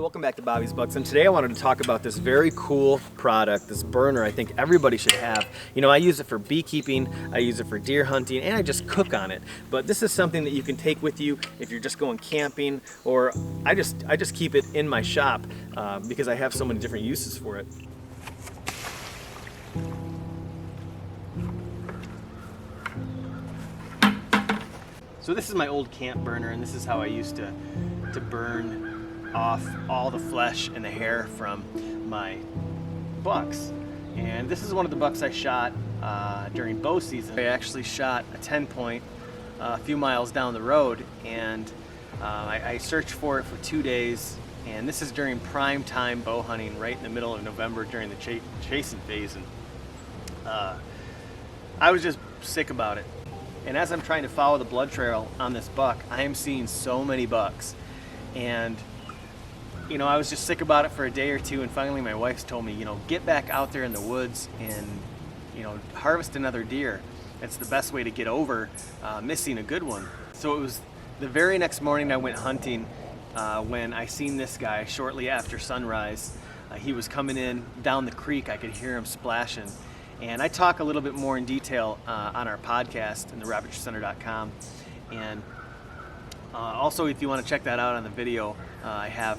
welcome back to Bobby's Bucks, and today I wanted to talk about this very cool product, this burner I think everybody should have. You know, I use it for beekeeping, I use it for deer hunting, and I just cook on it. But this is something that you can take with you if you're just going camping, or I just keep it in my shop because I have so many different uses for it. So this is my old camp burner, and this is how I used to burn off all the flesh and the hair from my bucks. And this is one of the bucks I shot during bow season. I actually shot a 10-point a few miles down the road, and I searched for it for 2 days. And this is during prime time bow hunting, right in the middle of November during the chasing phase. And I was just sick about it. And as I'm trying to follow the blood trail on this buck, I am seeing so many bucks. And, you know, I was just sick about it for a day or two, and finally my wife told me, you know, get back out there in the woods and, you know, harvest another deer. It's the best way to get over missing a good one. So it was the very next morning I went hunting when I seen this guy shortly after sunrise. He was coming in down the creek. I could hear him splashing. And I talk a little bit more in detail on our podcast in the rabbitrycenter.com. And also, if you want to check that out on the video, I have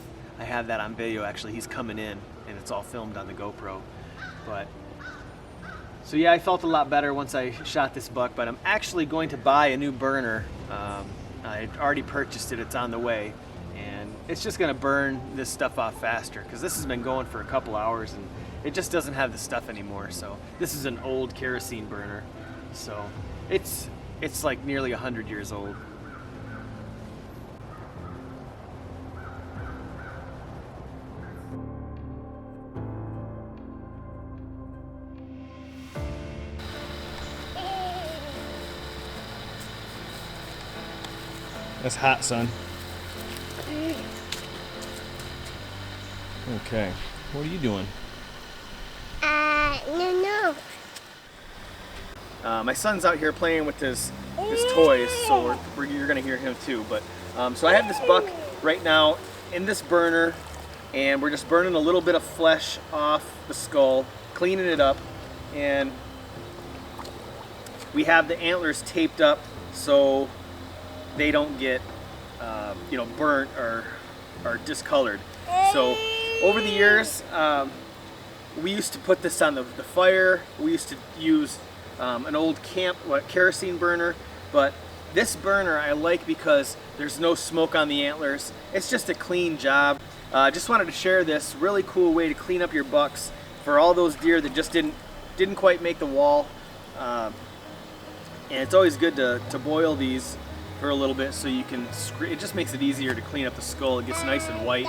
that on video. Actually, he's coming in, and it's all filmed on the GoPro. But so yeah, I felt a lot better once I shot this buck. But I'm actually going to buy a new burner. I already purchased it. It's on the way, and it's just going to burn this stuff off faster because this has been going for a couple hours and it just doesn't have the stuff anymore. So this is an old kerosene burner. So it's like nearly 100 years old. That's hot, son. Okay, what are you doing? No. My son's out here playing with his toys, so you're gonna hear him too. But so I have this buck right now in this burner, and we're just burning a little bit of flesh off the skull, cleaning it up, and we have the antlers taped up so they don't get you know, burnt or discolored. So over the years, we used to put this on the fire. We used to use an old kerosene burner, but this burner I like because there's no smoke on the antlers. It's just a clean job. Just wanted to share this really cool way to clean up your bucks for all those deer that just didn't quite make the wall. And it's always good to boil these for a little bit so you can. It just makes it easier to clean up the skull. It gets nice and white,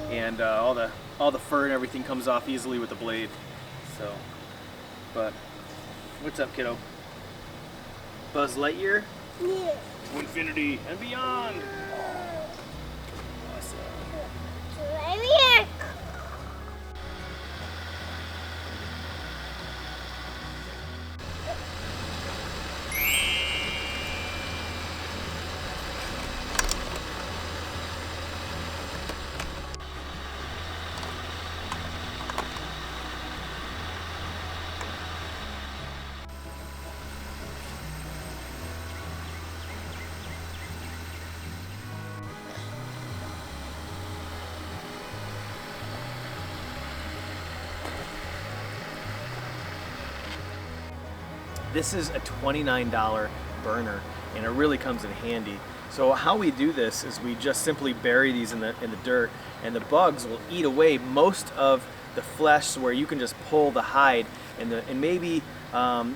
and all the fur and everything comes off easily with the blade. So, but what's up, kiddo? Buzz Lightyear? Yeah. To infinity and beyond. Awesome. Right here. This is a $29 burner, and it really comes in handy. So how we do this is we just simply bury these in the dirt, and the bugs will eat away most of the flesh, where you can just pull the hide and maybe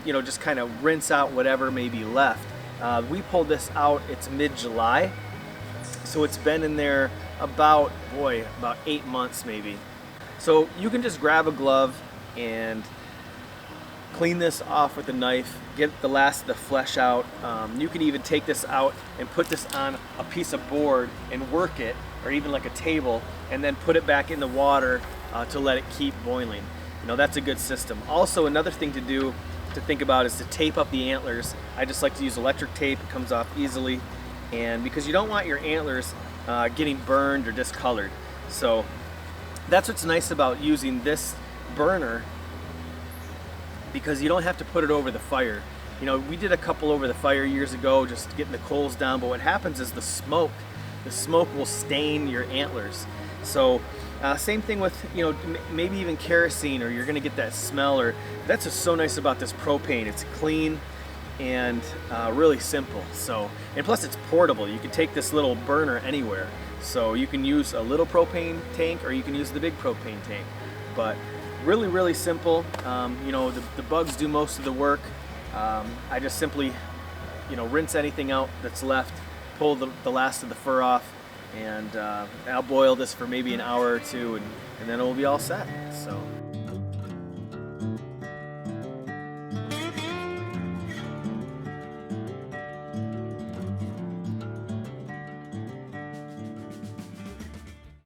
you know, just kind of rinse out whatever may be left. We pulled this out. It's mid-July, so it's been in there about 8 months maybe. So you can just grab a glove and clean this off with a knife, get the last of the flesh out. You can even take this out and put this on a piece of board and work it, or even like a table, and then put it back in the water to let it keep boiling. You know, that's a good system. Also, another thing to think about is to tape up the antlers. I just like to use electric tape. It comes off easily, and because you don't want your antlers getting burned or discolored. So that's what's nice about using this burner, because you don't have to put it over the fire. You know, we did a couple over the fire years ago, just getting the coals down, but what happens is the smoke will stain your antlers. So same thing with, you know, maybe even kerosene, or you're gonna get that smell. Or that's what's so nice about this propane. It's clean and really simple. So, and plus it's portable. You can take this little burner anywhere. So you can use a little propane tank, or you can use the big propane tank. But really simple. You know, the bugs do most of the work. I just simply, you know, rinse anything out that's left, pull the last of the fur off, and I'll boil this for maybe an hour or two, and then it will be all set. So.